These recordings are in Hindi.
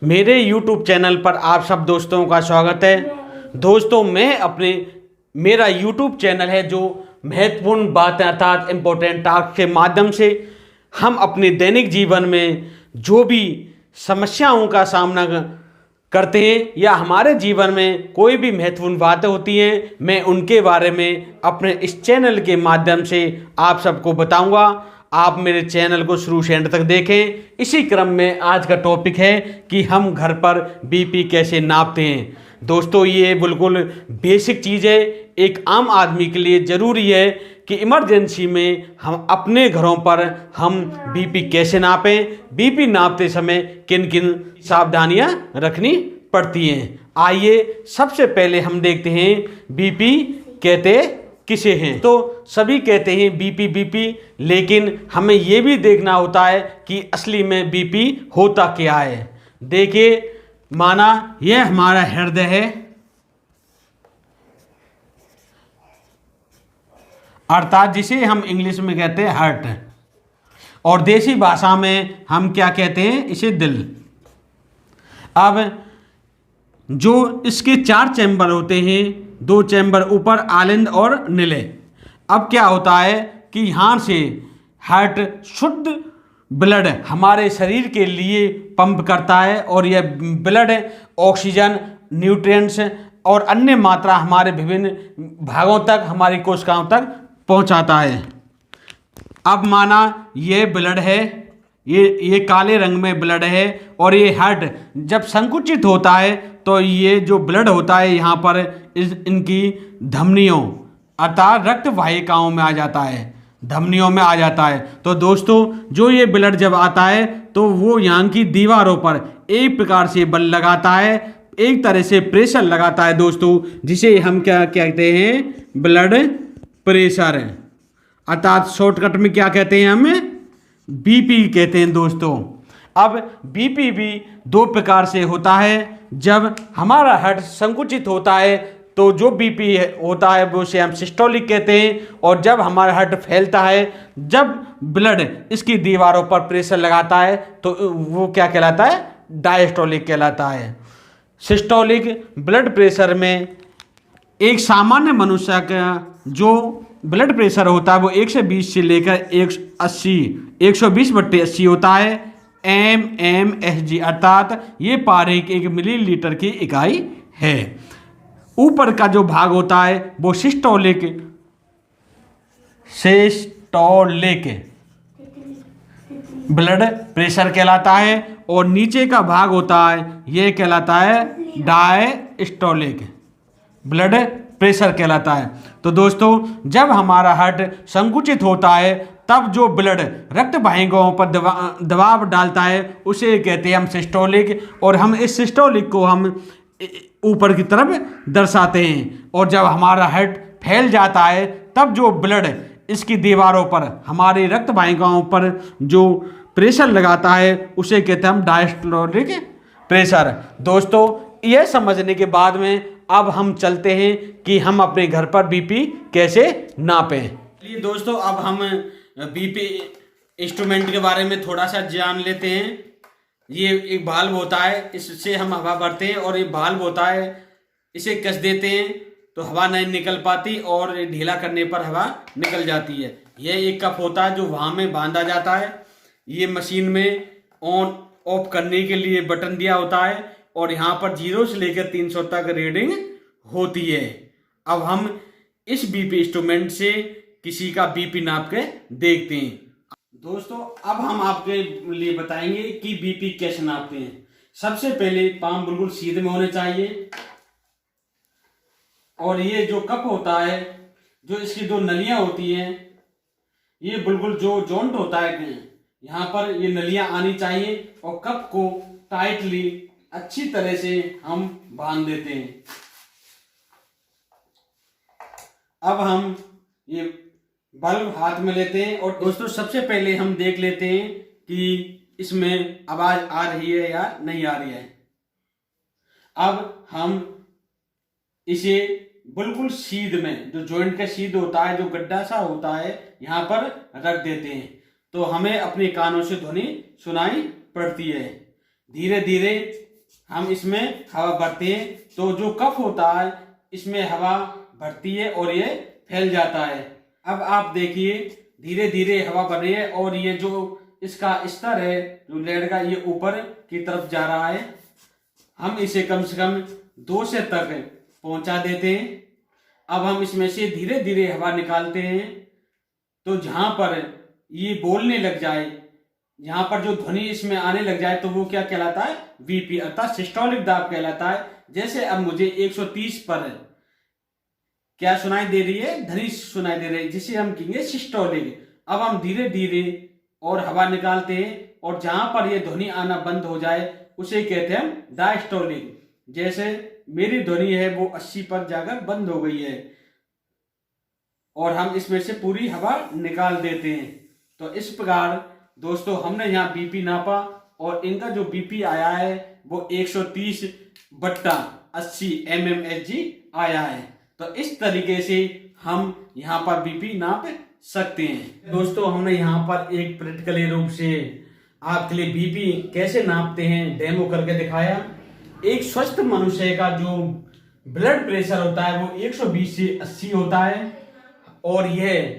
मेरे YouTube चैनल पर आप सब दोस्तों का स्वागत है। दोस्तों मेरा YouTube चैनल है जो महत्वपूर्ण बातें अर्थात इम्पोर्टेंट टॉक के माध्यम से हम अपने दैनिक जीवन में जो भी समस्याओं का सामना करते हैं या हमारे जीवन में कोई भी महत्वपूर्ण बातें होती हैं, मैं उनके बारे में अपने इस चैनल के माध्यम से आप सबको बताऊंगा। आप मेरे चैनल को शुरू से एंड तक देखें। इसी क्रम में आज का टॉपिक है कि हम घर पर बीपी कैसे नापते हैं। दोस्तों ये बिल्कुल बेसिक चीज़ है, एक आम आदमी के लिए ज़रूरी है कि इमरजेंसी में हम अपने घरों पर हम बीपी कैसे नापें, बीपी नापते समय किन किन सावधानियां रखनी पड़ती हैं। आइए सबसे पहले हम देखते हैं बीपी कहते किसे हैं। तो सभी कहते हैं बीपी बीपी, लेकिन हमें ये भी देखना होता है कि असली में बीपी होता क्या है। देखिए, माना यह हमारा हृदय है, अर्थात जिसे हम इंग्लिश में कहते हैं हार्ट, और देसी भाषा में हम क्या कहते हैं, इसे दिल। अब जो इसके 4 चैम्बर होते हैं, 2 चैम्बर ऊपर आलिंद और नीले। अब क्या होता है कि यहाँ से हार्ट शुद्ध ब्लड हमारे शरीर के लिए पंप करता है और यह ब्लड ऑक्सीजन, न्यूट्रिएंट्स और अन्य मात्रा हमारे विभिन्न भागों तक, हमारी कोशिकाओं तक पहुँचाता है। अब माना ये ब्लड है, ये काले रंग में ब्लड है, और ये हार्ट जब संकुचित होता है तो ये जो ब्लड होता है यहाँ पर इनकी धमनियों अर्थात रक्त वाहिकाओं में आ जाता है, धमनियों में आ जाता है। तो दोस्तों जो ये ब्लड जब आता है तो वो यहाँ की दीवारों पर एक प्रकार से बल लगाता है, एक तरह से प्रेशर लगाता है दोस्तों, जिसे हम क्या कहते हैं, ब्लड प्रेशर, अर्थात शॉर्टकट में क्या कहते हैं, हमें बीपी कहते हैं दोस्तों। अब बीपी भी 2 प्रकार से होता है। जब हमारा हार्ट संकुचित होता है तो जो बीपी होता है वो उसे हम सिस्टोलिक कहते हैं, और जब हमारा हार्ट फैलता है, जब ब्लड इसकी दीवारों पर प्रेशर लगाता है तो वो क्या कहलाता है, डायस्टोलिक कहलाता है। सिस्टोलिक ब्लड प्रेशर में एक सामान्य मनुष्य का जो ब्लड प्रेशर होता है वो 120 से लेकर 120/80 होता है, mmHg, अर्थात ये पारे एक मिलीलीटर की इकाई है। ऊपर का जो भाग होता है वो सिस्टोलिक ब्लड प्रेशर कहलाता है, और नीचे का भाग होता है ये कहलाता है डायस्टोलिक ब्लड प्रेशर कहलाता है। तो दोस्तों जब हमारा हार्ट संकुचित होता है तब जो ब्लड रक्त वाहिकाओं पर दबाव डालता है उसे कहते हैं हम सिस्टोलिक, और हम इस सिस्टोलिक को हम ऊपर की तरफ दर्शाते हैं। और जब हमारा हार्ट फैल जाता है तब जो ब्लड इसकी दीवारों पर, हमारी रक्त वाहिकाओं पर जो प्रेशर लगाता है उसे कहते हैं हम डायस्टोलिक प्रेशर। दोस्तों यह समझने के बाद में अब हम चलते हैं कि हम अपने घर पर बीपी कैसे नापें। चलिए दोस्तों, अब हम बीपी इंस्ट्रूमेंट के बारे में थोड़ा सा जान लेते हैं। ये एक वाल्व होता है, इससे हम हवा भरते हैं, और ये वाल्व होता है, इसे कस देते हैं तो हवा नहीं निकल पाती और ढीला करने पर हवा निकल जाती है। यह एक कप होता है जो वहाँ में बांधा जाता है। ये मशीन में ऑन ऑफ करने के लिए बटन दिया होता है, और यहाँ पर 0 से लेकर 300 तक रीडिंग होती है। अब हम इस बीपी इंस्ट्रूमेंट से किसी का बीपी नाप के देखते हैं। दोस्तों अब हम आपके लिए बताएंगे कि बीपी कैसे नापते हैं। सबसे पहले पाम बिल्कुल सीधे में होने चाहिए, और ये जो कप होता है, जो इसकी 2 नलियां होती हैं, ये बिल्कुल जो जॉइंट होता है यहाँ पर ये नलियां आनी चाहिए, और कप को टाइटली अच्छी तरह से हम बांध देते हैं। अब हम ये बल्ब हाथ में लेते हैं, और दोस्तों सबसे पहले हम देख लेते हैं कि इसमें आवाज आ रही है या नहीं आ रही है। अब हम इसे बिल्कुल सीध में, जो जॉइंट का सीध होता है, जो गड्ढा सा होता है, यहाँ पर रख देते हैं, तो हमें अपने कानों से ध्वनि सुनाई पड़ती है। धीरे धीरे हम इसमें हवा भरते हैं तो जो कफ होता है इसमें हवा भरती है और ये फैल जाता है। अब आप देखिए धीरे धीरे हवा भर रही है और ये जो इसका स्तर है जो लेड का ये ऊपर की तरफ जा रहा है। हम इसे कम से कम 2 से तक पहुंचा देते हैं। अब हम इसमें से धीरे धीरे हवा निकालते हैं तो जहां पर ये बोलने लग जाए, यहाँ पर जो ध्वनि इसमें आने लग जाए तो वो क्या कहलाता है, वीपी अर्थात सिस्टोलिक दाब कहलाता है। जैसे अब मुझे 130 पर क्या सुनाई दे रही है, ध्वनि सुनाई दे रही है जिसे हम कहेंगे सिस्टोलिक। अब हम धीरे धीरे और हवा निकालते हैं और जहां पर ये ध्वनि आना बंद हो जाए उसे कहते हैं हम डायस्टोलिक। जैसे मेरी ध्वनि है वो 80 पर जाकर बंद हो गई है और हम इसमें से पूरी हवा निकाल देते हैं। तो इस प्रकार दोस्तों हमने यहाँ बीपी नापा और इनका जो बीपी आया है वो 130/80 mmHg आया है। तो इस तरीके से हम यहाँ पर बीपी नाप सकते हैं। दोस्तों हमने यहाँ पर एक प्रैक्टिकली रूप से आपके लिए बीपी कैसे नापते हैं डेमो करके दिखाया। एक स्वस्थ मनुष्य का जो ब्लड प्रेशर होता है वो 120 से 80 होता है और यह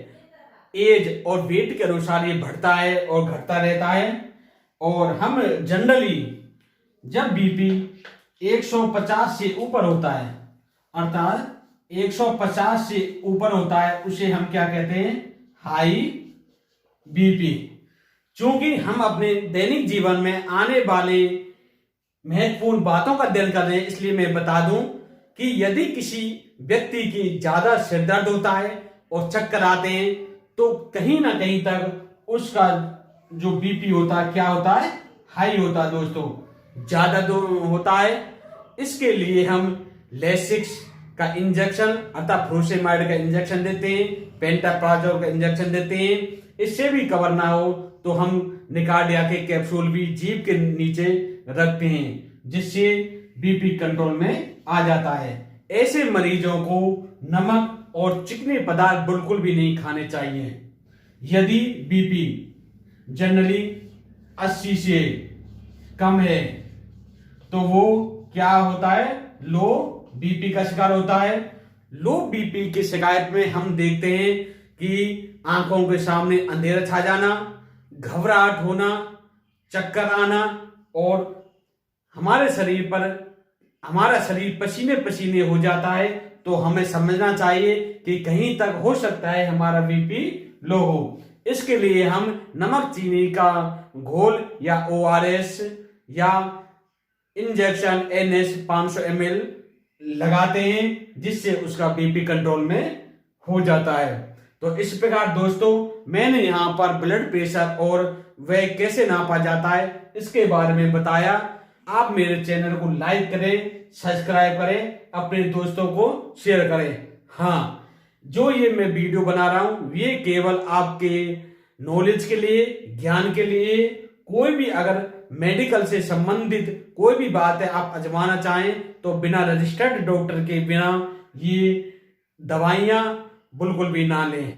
एज और वेट के अनुसार ये बढ़ता है और घटता रहता है। और हम जनरली जब बीपी 150 से ऊपर होता है अर्थात 150 से ऊपर होता है उसे हम क्या कहते हैं, हाई बीपी। चूंकि हम अपने दैनिक जीवन में आने वाले महत्वपूर्ण बातों का ध्यान कर रहे हैं इसलिए मैं बता दूं कि यदि किसी व्यक्ति की ज्यादा सिर दर्द होता है और चक्कर आते हैं तो कहीं ना कहीं तक उसका जो बीपी होता है क्या होता है, हाई होता है दोस्तों, ज्यादा होता है। इसके लिए हम लेसिक्स का इंजेक्शन अर्थात फ्रोसेमाइड का इंजेक्शन देते हैं, पेंटाप्राजोल का इंजेक्शन देते हैं। इससे भी कवर ना हो तो हम निकार्डिया के कैप्सूल भी जीभ के नीचे रखते हैं जिससे बीपी कंट्रोल में आ जाता है। ऐसे मरीजों को नमक और चिकने पदार्थ बिल्कुल भी नहीं खाने चाहिए। यदि बीपी जनरली 80 से कम है तो वो क्या होता है, लो बीपी का शिकार होता है। लो बीपी की शिकायत में हम देखते हैं कि आंखों के सामने अंधेरा छा जाना, घबराहट होना, चक्कर आना और हमारा शरीर पसीने पसीने हो जाता है। तो हमें समझना चाहिए कि कहीं तक हो सकता है हमारा बीपी लो हो। इसके लिए हम नमक चीनी का घोल या ORS या इंजेक्शन NS 500 ml लगाते हैं जिससे उसका बीपी कंट्रोल में हो जाता है। तो इस प्रकार दोस्तों मैंने यहाँ पर ब्लड प्रेशर और वह कैसे नापा जाता है इसके बारे में बताया। आप मेरे चैनल को लाइक करें, सब्सक्राइब करें, अपने दोस्तों को शेयर करें। हाँ, जो ये मैं वीडियो बना रहा हूं ये केवल आपके नॉलेज के लिए, ज्ञान के लिए। कोई भी अगर मेडिकल से संबंधित कोई भी बात है आप आजमाना चाहें तो बिना रजिस्टर्ड डॉक्टर के बिना ये दवाइयां बिल्कुल भी ना लें।